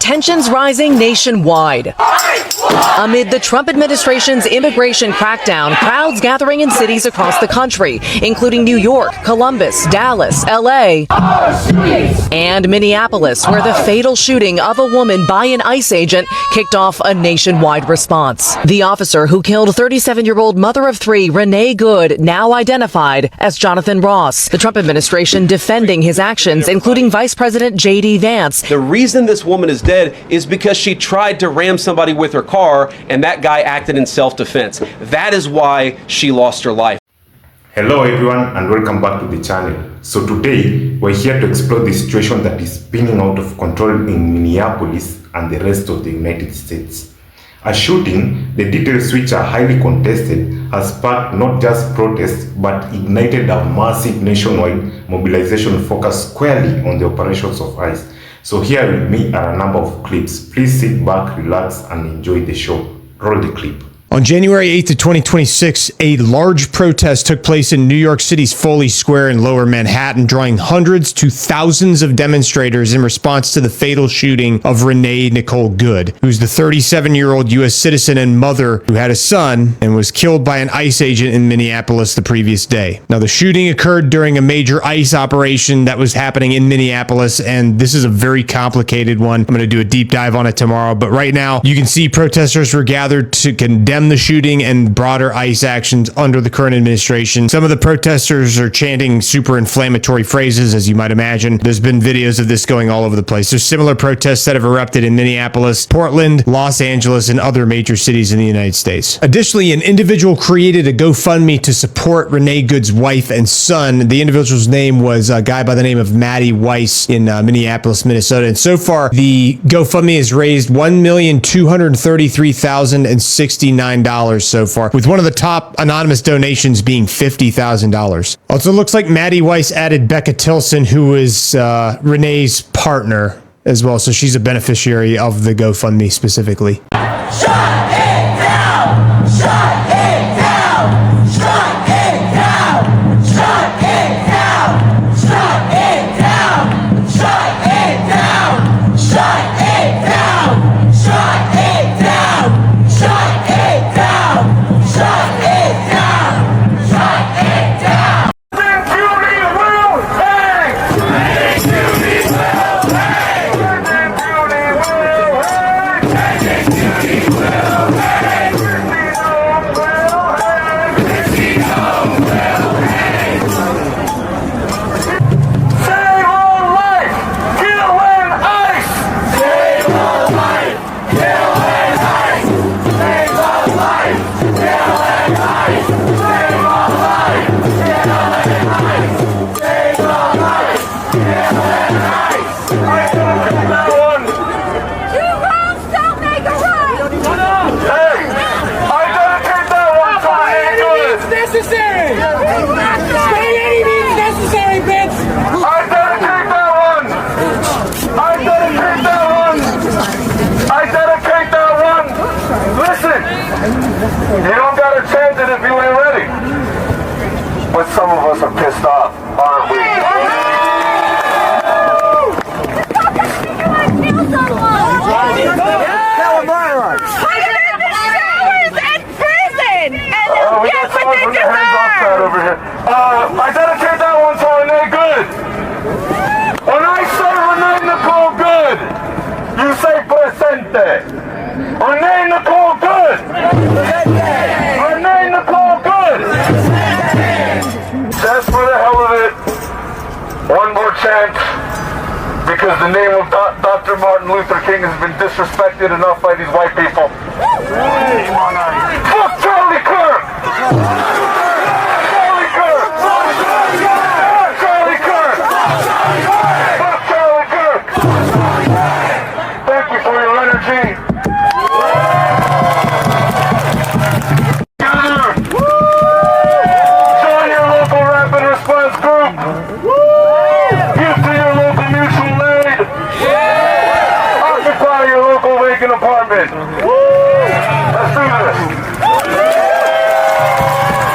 tensions rising nationwide. Amid the Trump administration's immigration crackdown, crowds gathering in cities across the country, including New York, Columbus, Dallas, LA, and Minneapolis, where the fatal shooting of a woman by an ICE agent kicked off a nationwide response. The officer who killed 37-year-old mother of three, Renee Good, now identified as Jonathan Ross. The Trump administration defending his actions, including Vice President J.D. Vance. The reason this woman is dead is because she tried to ram somebody with her car, and that guy acted in self-defense. That is why she lost her life. Hello everyone and welcome back to the channel. So today we're here to explore the situation that is spinning out of control in Minneapolis and the rest of the United States. A shooting, the details which are highly contested, has sparked not just protests but ignited a massive nationwide mobilization focused squarely on the operations of ICE. So here with me are a number of clips. Please sit back, relax and enjoy the show. Roll the clip. On January 8th of 2026, a large protest took place in New York City's Foley Square in Lower Manhattan, drawing hundreds to thousands of demonstrators in response to the fatal shooting of Renee Nicole Good, who's the 37-year-old U.S. citizen and mother who had a son and was killed by an ICE agent in Minneapolis the previous day. Now, the shooting occurred during a major ICE operation that was happening in Minneapolis, and this is a very complicated one. I'm going to do a deep dive on it tomorrow, but right now, you can see protesters were gathered to condemn the shooting and broader ICE actions under the current administration. Some of the protesters are chanting super inflammatory phrases, as you might imagine. There's been videos of this going all over the place. There's similar protests that have erupted in Minneapolis, Portland, Los Angeles, and other major cities in the United States. Additionally, an individual created a GoFundMe to support Renee Good's wife and son. The individual's name was a guy by the name of Matty Weiss in Minneapolis, Minnesota. And so far, the GoFundMe has raised $1,233,069 so far, with one of the top anonymous donations being $50,000. Also looks like Matty Weiss added Becca Tilson, who is Renee's partner as well, so she's a beneficiary of the GoFundMe specifically. Shut it down! Shut it down! Shut it down! Shut it down! Shut it down! Shut it down! Shut it down! Shut it down! Shut it down! Shut it down! Shut it down! Beauty will hang! Beauty will hang! Beauty will hang! Beauty will hang! Save all life! Kill and ice! Save all life! Kill and ice! Save all life! Kill and ice! Save all life! Kill and ice! Save all life! Kill and ice! I dedicate that one! Two wrongs don't make a right! Hey! I dedicate that one to Renee Good! Necessary! By any means necessary, bitch! I dedicate that one! I dedicate that one! I dedicate that one! Listen! You don't gotta chant it if you ain't ready. But some of us are pissed off, aren't we? We got someone from the hands off side over here. I dedicate that one to Renee Good. When I say Renee Nicole Good, you say presente. Renee Nicole Good. Renee Nicole Good. Just for the hell of it, one more chant, because the name of Dr. Martin Luther King has been disrespected enough by these white people. Fuck Charlie Kirk! Charlie Kirk! Fuck Charlie Kirk! Fuck Charlie Kirk! Thank you for your energy. Together! Join your local rapid response group. Give to your local mutual aid. Occupy your local vacant apartment. Let's do this.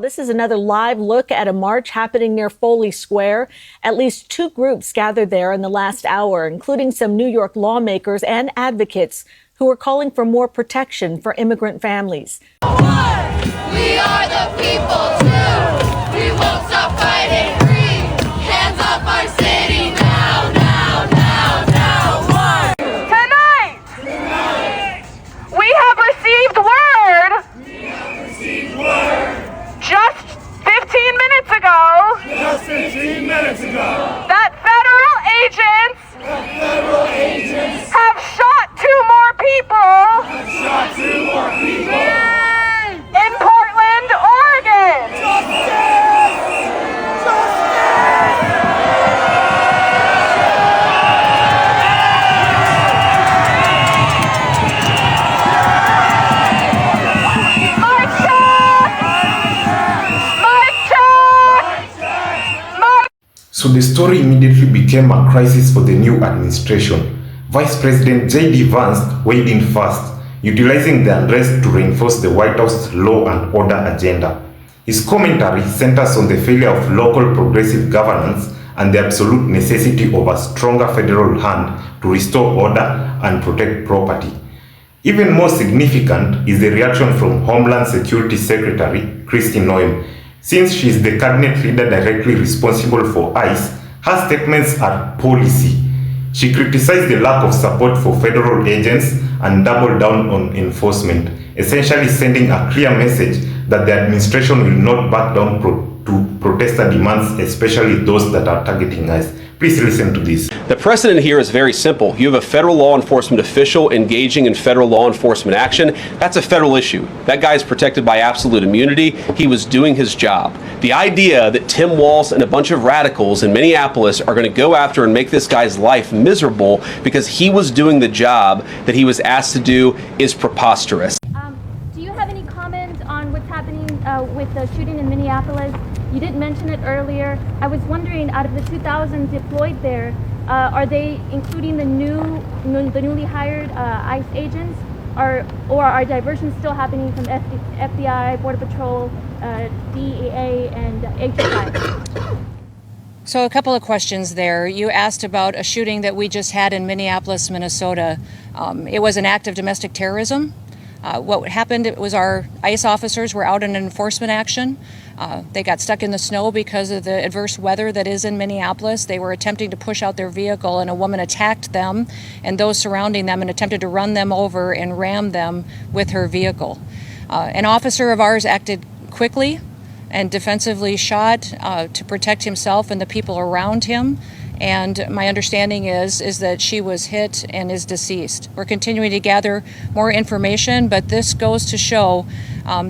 This is another live look at a march happening near Foley Square. At least 2 groups gathered there in the last hour, including some New York lawmakers and advocates who are calling for more protection for immigrant families. We are the people too. We won't stop fighting free. Hands up our city now, now, now, now. One. Tonight, we have received word just 15 minutes ago that federal agents have shot 2 more people in Portland, Oregon. So the story immediately became a crisis for the new administration. Vice President J.D. Vance weighed in first, utilizing the unrest to reinforce the White House law and order agenda. His commentary centers on the failure of local progressive governance and the absolute necessity of a stronger federal hand to restore order and protect property. Even more significant is the reaction from Homeland Security Secretary Kristi Noem. Since she is the cabinet leader directly responsible for ICE, her statements are policy. She criticized the lack of support for federal agents and doubled down on enforcement, essentially sending a clear message that the administration will not back down to protester demands, especially those that are targeting ICE. Please listen to this. The precedent here is very simple. You have a federal law enforcement official engaging in federal law enforcement action. That's a federal issue. That guy is protected by absolute immunity. He was doing his job. The idea that Tim Walz and a bunch of radicals in Minneapolis are going to go after and make this guy's life miserable because he was doing the job that he was asked to do is preposterous. Do you have any comment on what's happening with the shooting in Minneapolis? You didn't mention it earlier. I was wondering, out of the 2,000 deployed there, are they including the newly hired ICE agents, or are diversions still happening from FBI, Border Patrol, DEA, and HSI? So a couple of questions there. You asked about a shooting that we just had in Minneapolis, Minnesota. It was an act of domestic terrorism. What happened, it was our ICE officers were out in an enforcement action. They got stuck in the snow because of the adverse weather that is in Minneapolis. They were attempting to push out their vehicle, and a woman attacked them and those surrounding them and attempted to run them over and ram them with her vehicle. An officer of ours acted quickly and defensively shot to protect himself and the people around him. And my understanding is that she was hit and is deceased. We're continuing to gather more information, but this goes to show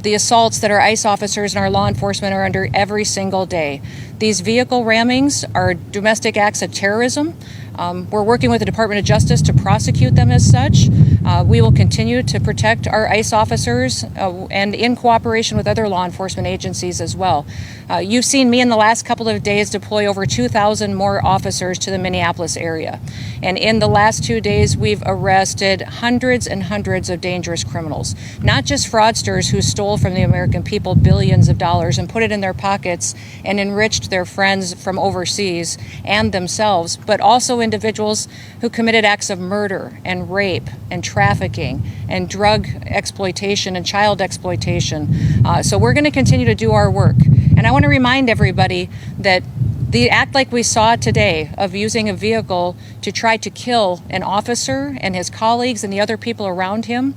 the assaults that our ICE officers and our law enforcement are under every single day. These vehicle rammings are domestic acts of terrorism. We're working with the Department of Justice to prosecute them as such. We will continue to protect our ICE officers and in cooperation with other law enforcement agencies as well. You've seen me in the last couple of days deploy over 2,000 more officers to the Minneapolis area. And in the last 2 days, we've arrested hundreds and hundreds of dangerous criminals, not just fraudsters who stole from the American people billions of dollars and put it in their pockets and enriched their friends from overseas and themselves, but also individuals who committed acts of murder and rape and trafficking and drug exploitation and child exploitation. So we're going to continue to do our work. And I want to remind everybody that the act like we saw today of using a vehicle to try to kill an officer and his colleagues and the other people around him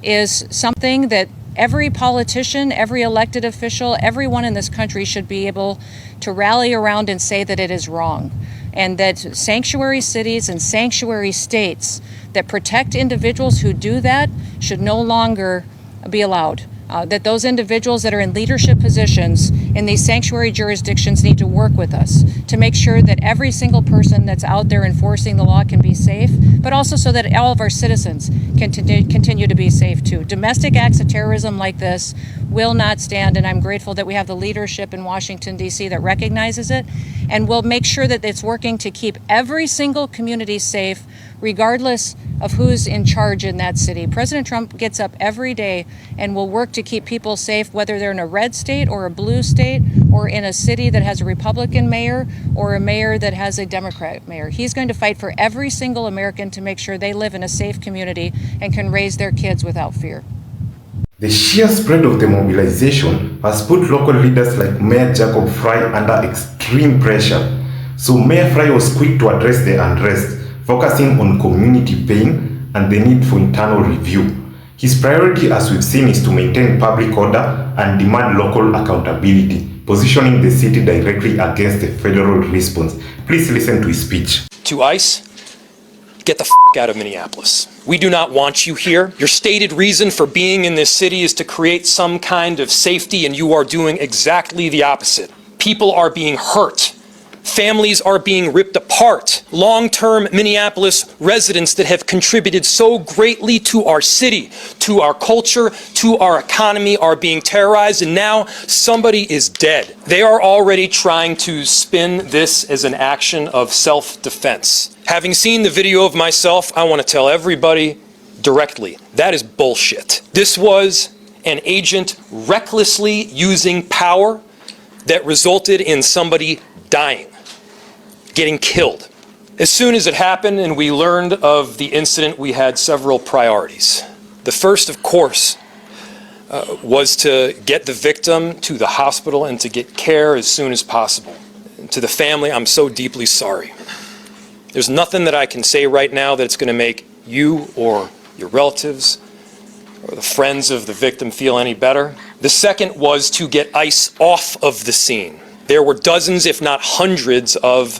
is something that every politician, every elected official, everyone in this country should be able to rally around and say that it is wrong. And that sanctuary cities and sanctuary states that protect individuals who do that should no longer be allowed. That those individuals that are in leadership positions in these sanctuary jurisdictions need to work with us to make sure that every single person that's out there enforcing the law can be safe, but also so that all of our citizens can continue to be safe too. Domestic acts of terrorism like this will not stand, and I'm grateful that we have the leadership in Washington, D.C. that recognizes it, and will make sure that it's working to keep every single community safe, regardless of who's in charge in that city. President Trump gets up every day and will work to keep people safe, whether they're in a red state or a blue state, or in a city that has a Republican mayor or a mayor that has a Democrat mayor. He's going to fight for every single American to make sure they live in a safe community and can raise their kids without fear. The sheer spread of the mobilization has put local leaders like Mayor Jacob Fry under extreme pressure. So Mayor Fry was quick to address the unrest, focusing on community pain and the need for internal review. His priority, as we've seen, is to maintain public order and demand local accountability, positioning the city directly against the federal response. Please listen to his speech. To ICE, get the out of Minneapolis. We do not want you here. Your stated reason for being in this city is to create some kind of safety, and you are doing exactly the opposite. People are being hurt. Families are being ripped apart. Long-term Minneapolis residents that have contributed so greatly to our city, to our culture, to our economy are being terrorized, and now somebody is dead. They are already trying to spin this as an action of self-defense. Having seen the video of myself, I want to tell everybody directly, that is bullshit. This was an agent recklessly using power that resulted in somebody dying, getting killed. As soon as it happened and we learned of the incident, we had several priorities. The first, of course, was to get the victim to the hospital and to get care as soon as possible. And to the family, I'm so deeply sorry. There's nothing that I can say right now that's going to make you or your relatives or the friends of the victim feel any better. The second was to get ICE off of the scene. There were dozens, if not hundreds, of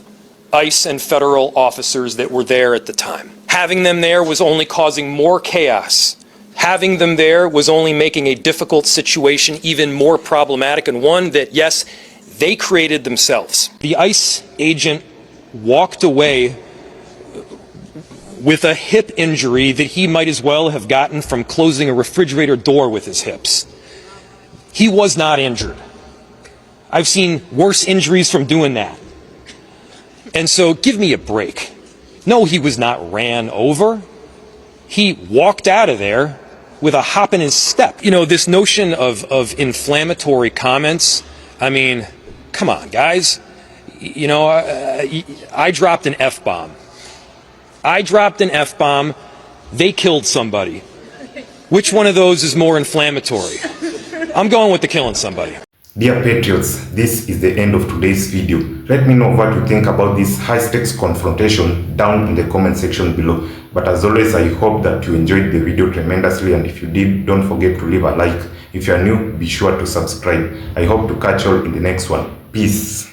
ICE and federal officers that were there at the time. Having them there was only causing more chaos. Having them there was only making a difficult situation even more problematic, and one that, yes, they created themselves. The ICE agent walked away with a hip injury that he might as well have gotten from closing a refrigerator door with his hips. He was not injured. I've seen worse injuries from doing that. And so give me a break. No, he was not ran over. He walked out of there with a hop in his step. You know, this notion of inflammatory comments, I mean, come on, guys. You know, I dropped an F-bomb. I dropped an F-bomb. They killed somebody. Which one of those is more inflammatory? I'm going with the killing somebody. Dear Patriots, this is the end of today's video. Let me know what you think about this high-stakes confrontation down in the comment section below. But as always, I hope that you enjoyed the video tremendously, and if you did, don't forget to leave a like. If you are new, be sure to subscribe. I hope to catch you all in the next one. Peace.